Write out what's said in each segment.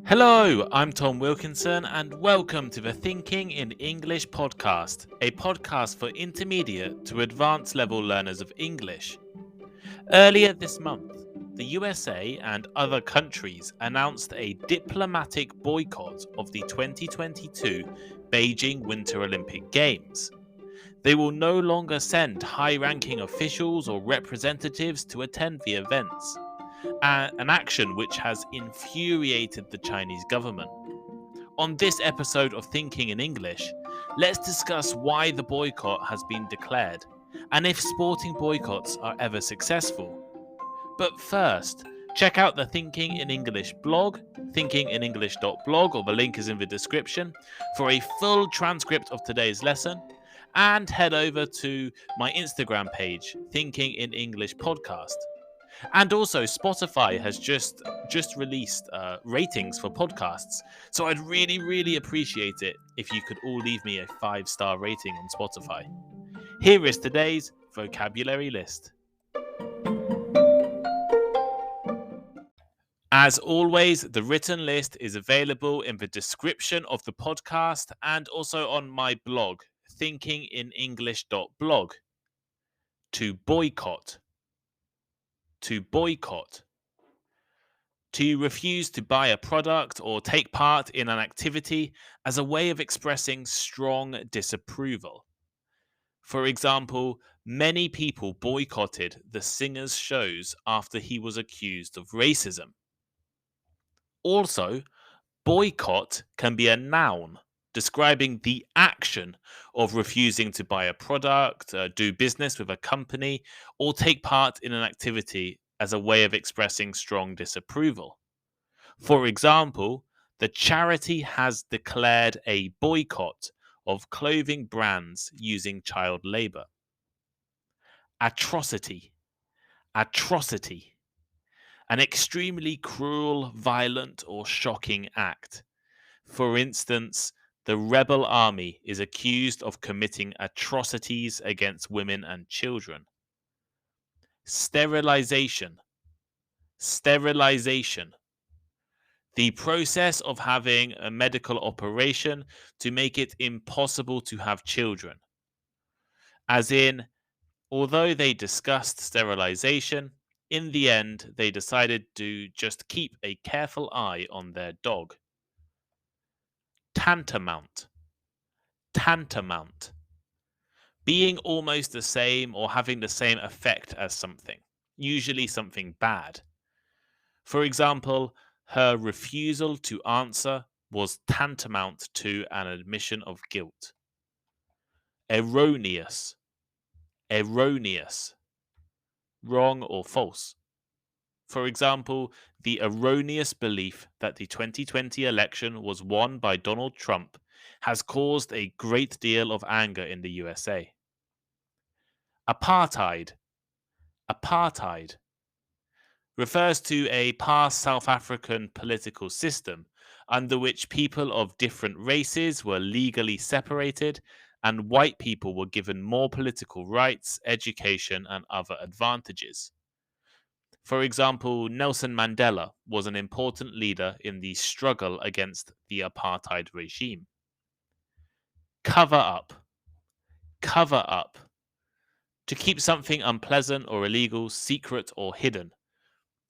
Hello, I'm Tom Wilkinson, and welcome to the Thinking in English podcast, a podcast for intermediate to advanced level learners of English. Earlier this month, the USA and other countries announced a diplomatic boycott of the 2022 Beijing Winter Olympic Games. They will no longer send high-ranking officials or representatives to attend the events. An action which has infuriated the Chinese government. On this episode of Thinking in English, let's discuss why the boycott has been declared and if sporting boycotts are ever successful. But first, check out the Thinking in English blog, thinkinginenglish.blog, or the link is in the description, for a full transcript of today's lesson, and head over to my Instagram page, Thinking in English Podcast. And also, Spotify has just released ratings for podcasts. So I'd really appreciate it if you could all leave me a 5-star rating on Spotify. Here is today's vocabulary list. As always, the written list is available in the description of the podcast and also on my blog, thinkinginenglish.blog. To boycott. To boycott. To refuse to buy a product or take part in an activity as a way of expressing strong disapproval. For example, many people boycotted the singer's shows after he was accused of racism. Also, boycott can be a noun describing the action of refusing to buy a product, do business with a company, or take part in an activity as a way of expressing strong disapproval. For example, the charity has declared a boycott of clothing brands using child labor. Atrocity. Atrocity. An extremely cruel, violent, or shocking act. For instance, the rebel army is accused of committing atrocities against women and children. Sterilisation. Sterilisation. The process of having a medical operation to make it impossible to have children. As in, although they discussed sterilization, in the end they decided to just keep a careful eye on their dog. Tantamount. Tantamount. Being almost the same or having the same effect as something, usually something bad. For example, her refusal to answer was tantamount to an admission of guilt. Erroneous. Erroneous. Wrong or false. For example, the erroneous belief that the 2020 election was won by Donald Trump has caused a great deal of anger in the USA. Apartheid. Apartheid refers to a past South African political system under which people of different races were legally separated and white people were given more political rights, education, and other advantages. For example, Nelson Mandela was an important leader in the struggle against the apartheid regime. Cover up. Cover up. To keep something unpleasant or illegal secret or hidden.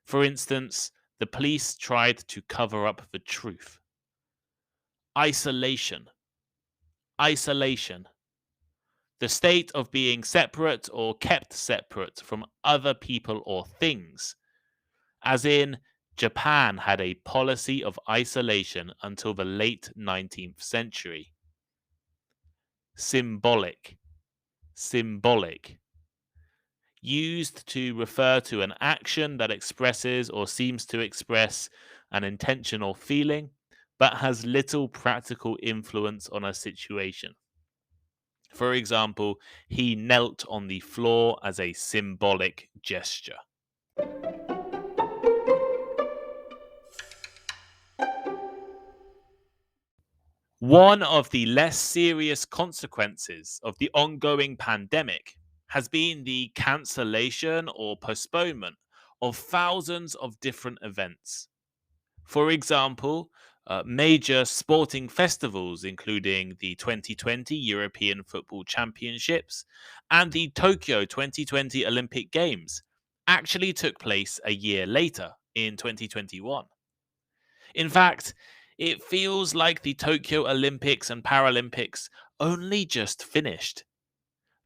For instance, the police tried to cover up the truth. Isolation. Isolation. The state of being separate or kept separate from other people or things. As in, Japan had a policy of isolation until the late 19th century. Symbolic. Symbolic. Used to refer to an action that expresses or seems to express an intention or feeling, but has little practical influence on a situation. For example, he knelt on the floor as a symbolic gesture. One of the less serious consequences of the ongoing pandemic has been the cancellation or postponement of thousands of different events. For example, major sporting festivals, including the 2020 European Football Championships and the Tokyo 2020 Olympic Games, actually took place a year later in 2021. In fact, it feels like the Tokyo Olympics and Paralympics only just finished.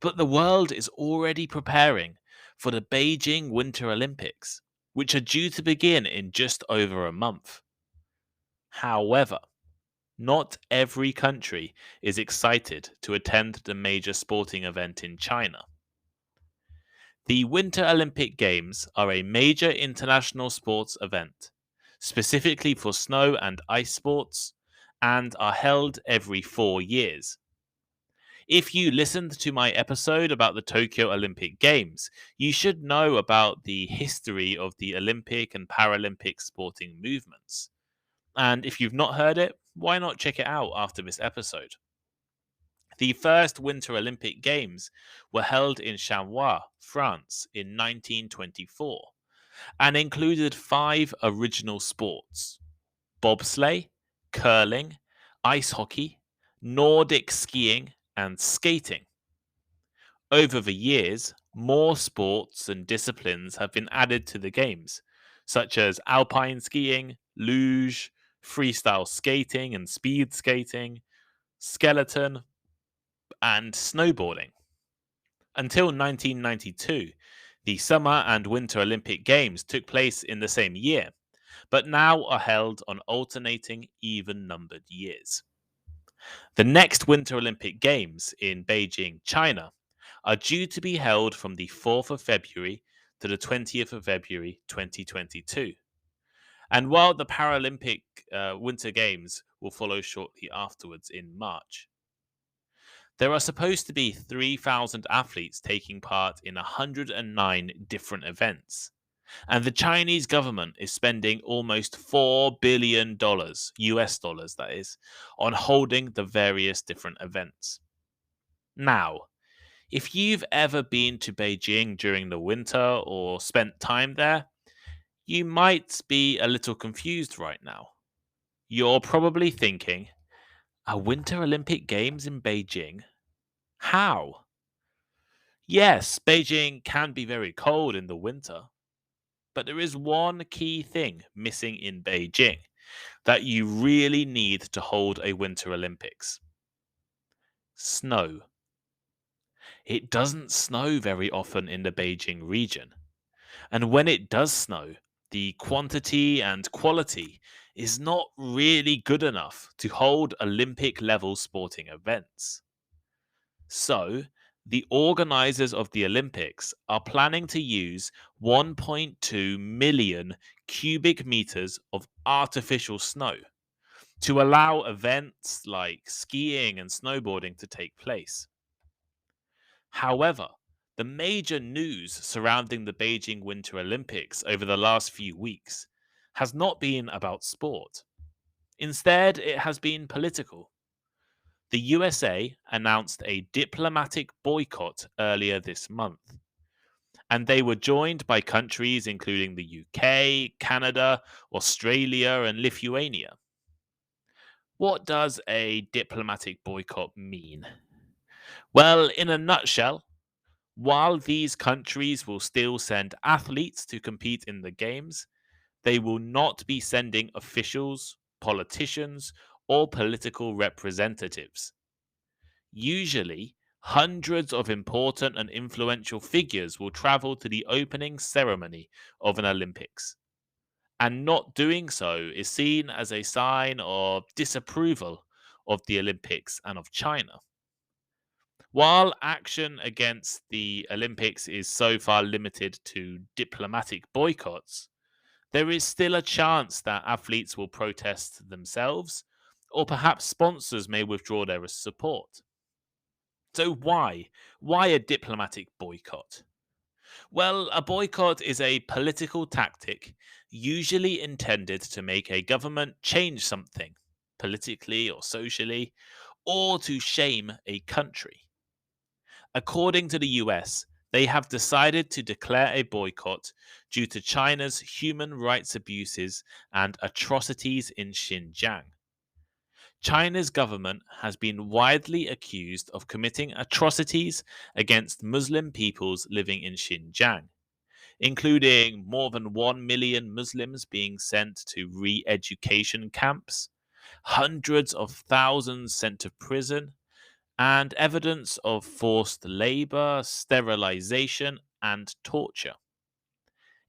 But the world is already preparing for the Beijing Winter Olympics, which are due to begin in just over a month. However, not every country is excited to attend the major sporting event in China. The Winter Olympic Games are a major international sports event, specifically for snow and ice sports, and are held every 4 years. If you listened to my episode about the Tokyo Olympic Games, you should know about the history of the Olympic and Paralympic sporting movements. And if you've not heard it, why not check it out after this episode? The first Winter Olympic Games were held in Chamonix, France in 1924 and included 5 original sports: bobsleigh, curling, ice hockey, Nordic skiing, and skating. Over the years, more sports and disciplines have been added to the games, such as alpine skiing, luge, freestyle skating and speed skating, skeleton, and snowboarding. Until 1992, the Summer and Winter Olympic Games took place in the same year, but now are held on alternating even numbered years. The next Winter Olympic Games in Beijing, China, are due to be held from the 4th of February to the 20th of February 2022. And while the Paralympic Winter Games will follow shortly afterwards in March. There are supposed to be 3,000 athletes taking part in 109 different events. And the Chinese government is spending almost $4 billion, US dollars that is, on holding the various different events. Now, if you've ever been to Beijing during the winter or spent time there, you might be a little confused right now. You're probably thinking, are Winter Olympic Games in Beijing? How? Yes, Beijing can be very cold in the winter, but there is one key thing missing in Beijing that you really need to hold a Winter Olympics: snow. It doesn't snow very often in the Beijing region, and when it does snow, the quantity and quality is not really good enough to hold Olympic level sporting events. So, the organizers of the Olympics are planning to use 1.2 million cubic meters of artificial snow to allow events like skiing and snowboarding to take place. However, the major news surrounding the Beijing Winter Olympics over the last few weeks has not been about sport. Instead, it has been political. The USA announced a diplomatic boycott earlier this month, and they were joined by countries including the UK, Canada, Australia, and Lithuania. What does a diplomatic boycott mean? Well, in a nutshell, while these countries will still send athletes to compete in the games, they will not be sending officials, politicians, or political representatives. Usually, hundreds of important and influential figures will travel to the opening ceremony of an Olympics. And not doing so is seen as a sign of disapproval of the Olympics and of China. While action against the Olympics is so far limited to diplomatic boycotts, there is still a chance that athletes will protest themselves, or perhaps sponsors may withdraw their support. So why? Why a diplomatic boycott? Well, a boycott is a political tactic usually intended to make a government change something, politically or socially, or to shame a country. According to the US, They have decided to declare a boycott due to China's human rights abuses and atrocities in Xinjiang. China's government has been widely accused of committing atrocities against Muslim peoples living in Xinjiang, including more than 1 million Muslims being sent to re education camps, hundreds of thousands sent to prison, and evidence of forced labor, sterilization, and torture.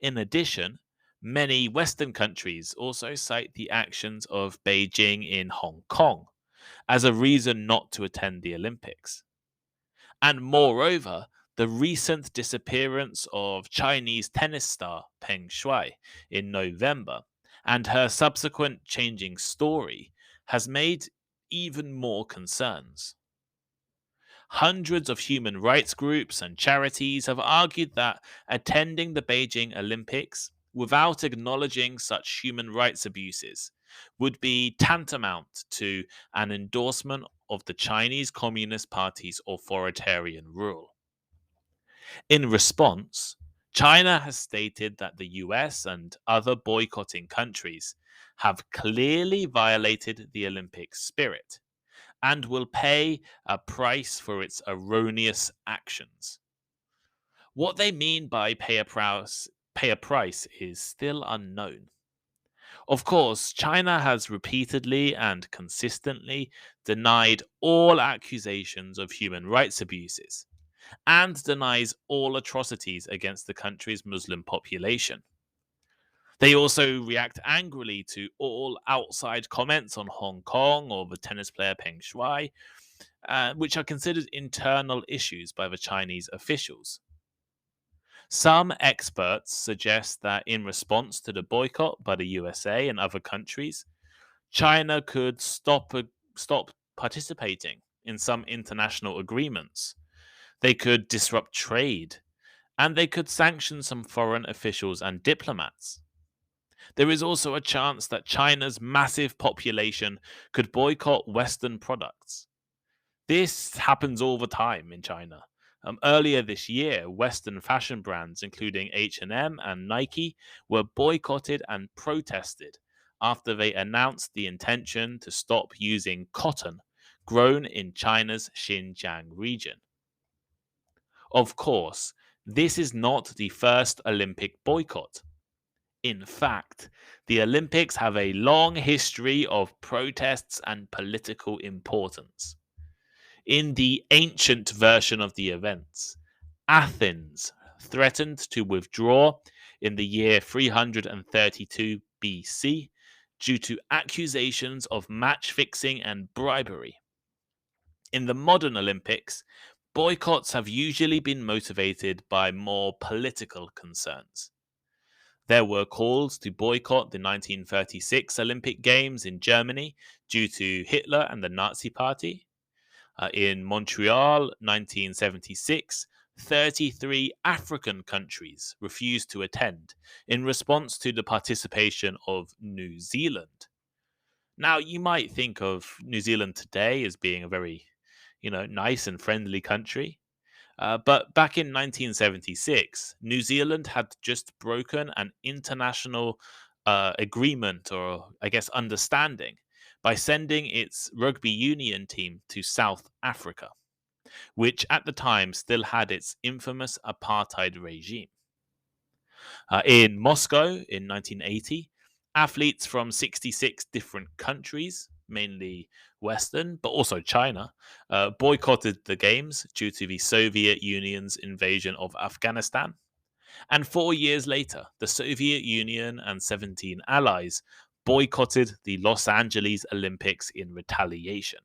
In addition, many Western countries also cite the actions of Beijing in Hong Kong as a reason not to attend the Olympics. And moreover, the recent disappearance of Chinese tennis star Peng Shuai in November and her subsequent changing story has made even more concerns. Hundreds of human rights groups and charities have argued that attending the Beijing Olympics without acknowledging such human rights abuses would be tantamount to an endorsement of the Chinese Communist Party's authoritarian rule. In response, China has stated that the US and other boycotting countries have clearly violated the Olympic spirit and will pay a price for its erroneous actions. What they mean by pay a price is still unknown. Of course, China has repeatedly and consistently denied all accusations of human rights abuses and denies all atrocities against the country's Muslim population. They also react angrily to all outside comments on Hong Kong or the tennis player Peng Shuai, which are considered internal issues by the Chinese officials. Some experts suggest that in response to the boycott by the USA and other countries, China could stop participating in some international agreements. They could disrupt trade, and they could sanction some foreign officials and diplomats. There is also a chance that China's massive population could boycott Western products. This happens all the time in China. Earlier this year, Western fashion brands, including H&M and Nike, were boycotted and protested after they announced the intention to stop using cotton grown in China's Xinjiang region. Of course, this is not the first Olympic boycott. In fact, the Olympics have a long history of protests and political importance. In the ancient version of the events, Athens threatened to withdraw in the year 332 BC due to accusations of match fixing and bribery. In the modern Olympics, boycotts have usually been motivated by more political concerns. There were calls to boycott the 1936 Olympic Games in Germany due to Hitler and the Nazi Party. In Montreal, 1976, 33 African countries refused to attend in response to the participation of New Zealand. Now, you might think of New Zealand today as being a very, nice and friendly country. But back in 1976, New Zealand had just broken an international agreement, or I guess understanding, by sending its rugby union team to South Africa, which at the time still had its infamous apartheid regime. In Moscow in 1980, athletes from 66 different countries, mainly Western, but also China, boycotted the Games due to the Soviet Union's invasion of Afghanistan. And 4 years later, the Soviet Union and 17 allies boycotted the Los Angeles Olympics in retaliation.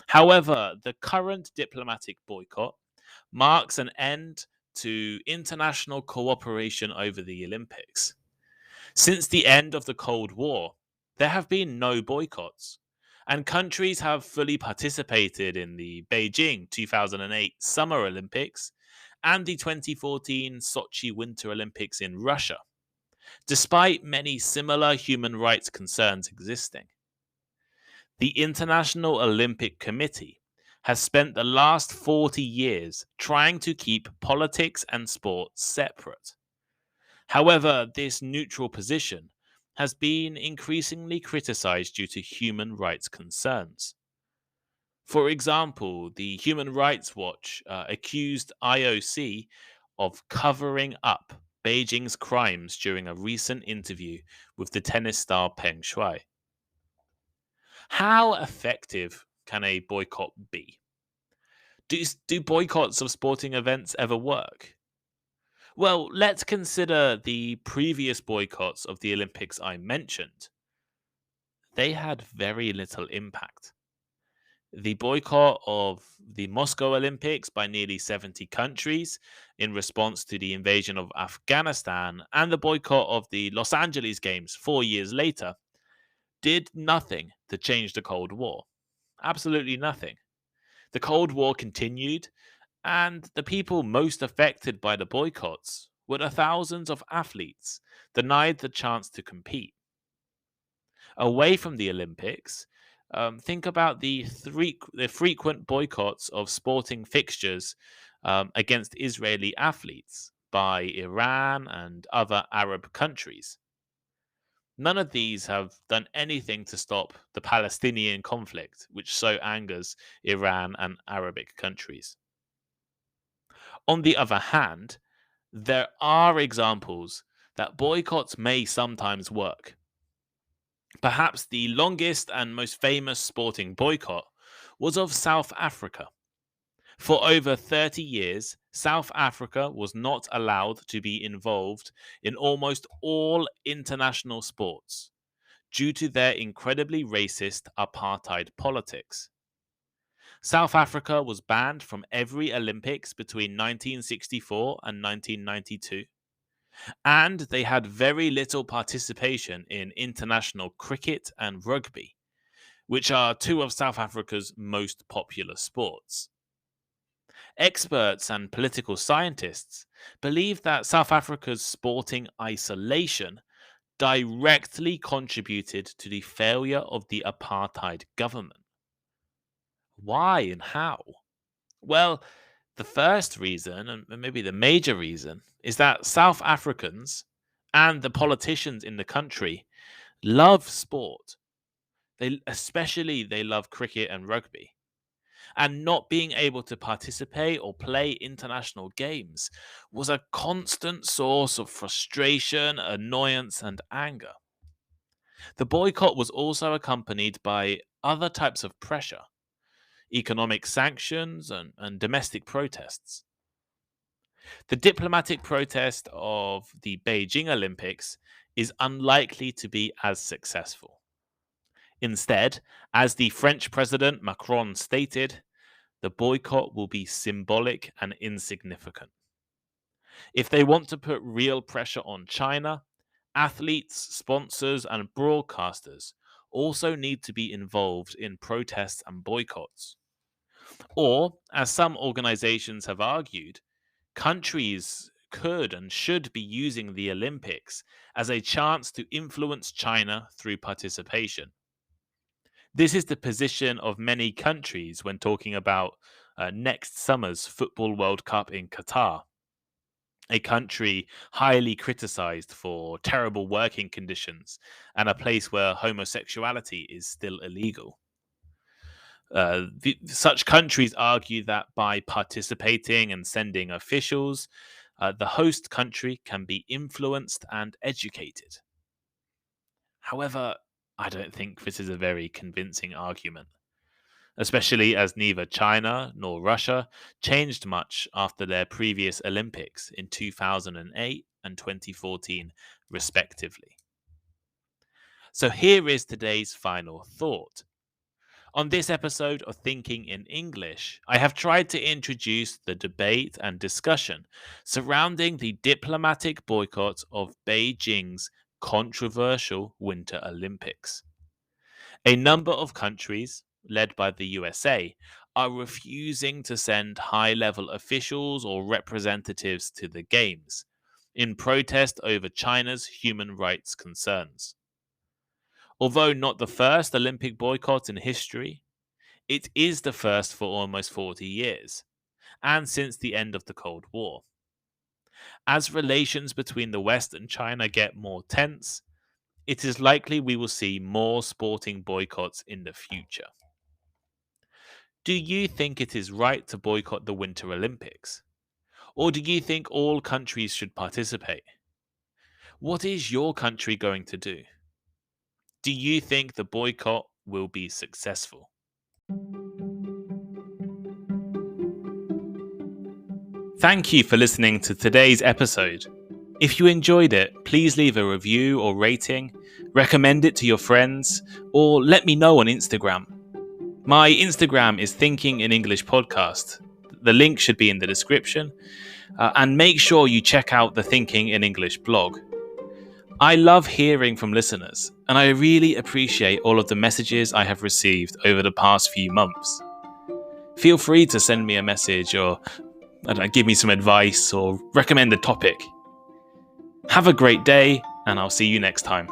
However, the current diplomatic boycott marks an end to international cooperation over the Olympics. Since the end of the Cold War, there have been no boycotts, and countries have fully participated in the Beijing 2008 Summer Olympics and the 2014 Sochi Winter Olympics in Russia, despite many similar human rights concerns existing. The International Olympic Committee has spent the last 40 years trying to keep politics and sport separate. However, this neutral position has been increasingly criticized due to human rights concerns. For example, the Human Rights Watch accused IOC of covering up Beijing's crimes during a recent interview with the tennis star Peng Shuai. How effective can a boycott be? Do boycotts of sporting events ever work? Well, let's consider the previous boycotts of the Olympics I mentioned. They had very little impact. The boycott of the Moscow Olympics by nearly 70 countries in response to the invasion of Afghanistan and the boycott of the Los Angeles Games 4 years later did nothing to change the Cold War. Absolutely nothing. The Cold War continued, and the people most affected by the boycotts were the thousands of athletes denied the chance to compete. Away from the Olympics, think about the frequent boycotts of sporting fixtures against Israeli athletes by Iran and other Arab countries. None of these have done anything to stop the Palestinian conflict, which so angers Iran and Arabic countries. On the other hand, there are examples that boycotts may sometimes work. Perhaps the longest and most famous sporting boycott was of South Africa. For over 30 years, South Africa was not allowed to be involved in almost all international sports due to their incredibly racist apartheid politics. South Africa was banned from every Olympics between 1964 and 1992. And they had very little participation in international cricket and rugby, which are two of South Africa's most popular sports. Experts and political scientists believe that South Africa's sporting isolation directly contributed to the failure of the apartheid government. Why and how? Well, the first reason, and maybe the major reason, is that South Africans and the politicians in the country love sport. They love cricket and rugby. And not being able to participate or play international games was a constant source of frustration, annoyance, and anger. The boycott was also accompanied by other types of pressure, economic sanctions, and domestic protests. The diplomatic protest of the Beijing Olympics is unlikely to be as successful. Instead, as the French President Macron stated, the boycott will be symbolic and insignificant. If they want to put real pressure on China, athletes, sponsors, and broadcasters also need to be involved in protests and boycotts. Or, as some organizations have argued, countries could and should be using the Olympics as a chance to influence China through participation. This is the position of many countries when talking about next summer's Football World Cup in Qatar, a country highly criticized for terrible working conditions and a place where homosexuality is still illegal. Such countries argue that by participating and sending officials, the host country can be influenced and educated. However, I don't think this is a very convincing argument, especially as neither China nor Russia changed much after their previous Olympics in 2008 and 2014, respectively. So here is today's final thought. On this episode of Thinking in English, I have tried to introduce the debate and discussion surrounding the diplomatic boycott of Beijing's controversial Winter Olympics. A number of countries, led by the USA, are refusing to send high-level officials or representatives to the Games in protest over China's human rights concerns. Although not the first Olympic boycott in history, It is the first for almost 40 years, and since the end of the Cold War. As relations between the West and China get more tense, it is likely we will see more sporting boycotts in the future. Do you think it is right to boycott the Winter Olympics? Or do you think all countries should participate? What is your country going to do? Do you think the boycott will be successful? Thank you for listening to today's episode. If you enjoyed it, please leave a review or rating, recommend it to your friends, or let me know on Instagram. My Instagram is thinkinginenglishpod. The link should be in the description. And make sure you check out the Thinking in English blog. I love hearing from listeners, and I really appreciate all of the messages I have received over the past few months. Feel free to send me a message or give me some advice or recommend a topic. Have a great day, and I'll see you next time.